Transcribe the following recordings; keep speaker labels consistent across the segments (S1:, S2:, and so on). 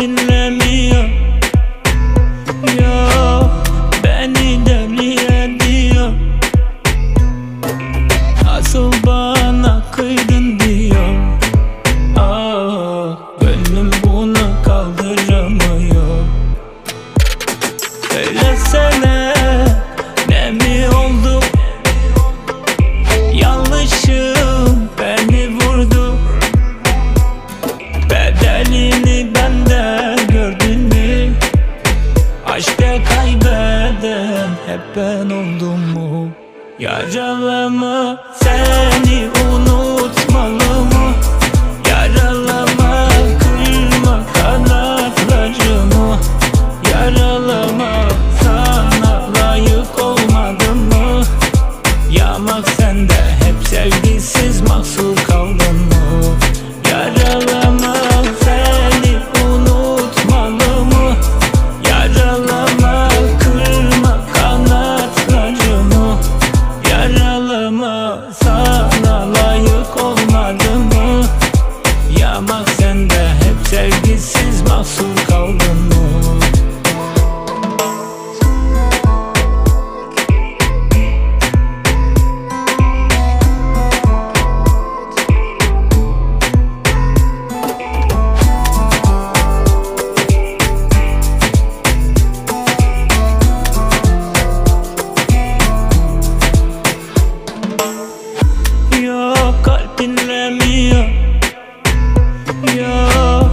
S1: dinlemiyor. Yok, beni deli ediyor. Asıl bana kıydın diyor. Gönlüm bunu kaldıramıyor. Söylesene, ne mi oldu? Yanlışım beni vurdu. Bedelini bende gördün mü? Aşkta kaybeden hep ben oldum mu? Yaralama, seni unutmalı mı? Yaralama, kırma kanatlarımı. Yaralama, sana layık olmadım mı? Yamak sende, hep sevgisiz mahsur kaldın mı? Yaralama, seni unutmalı mı? Yaralama, kırma kanatlarımı. Yaralama, sana layık olmadım mı? Yamak sende, hep sevgisiz mahsur kaldın mı? Yok, kalp dinlemiyor. Yok,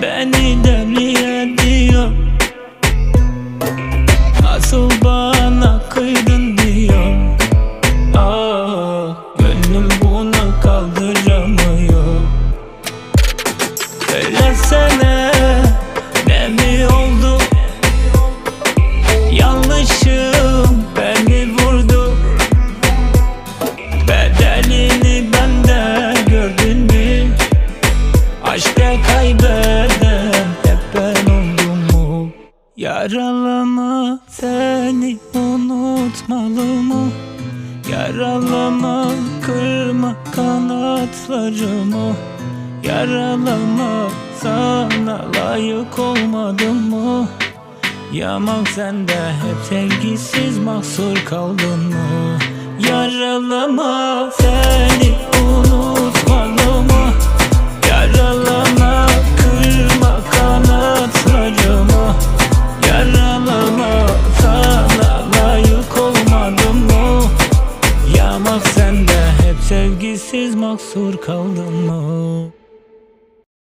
S1: beni deli ediyor. Asıl bana kıydın diyor. Gönlüm bunu kaldıramıyor. Söylesene, ne mi oldu? Yanlışım beni vurdu. Bedelini bende gördün mü? Aşkta kaybeden hep ben oldum mu? Yaralama, seni unutmalı mı? Yaralama, kırma kanatlarımı. Yaralama, sana layık olmadım mı? Yamak sende, hep sevgisiz mahsur kaldın mı? Yaralama, seni unutmalı mı? Yaralama, kırma kanatlarımı. Yaralama, sana layık olmadım mı? Yamak sende, hep sevgisiz mahsur kaldın mı?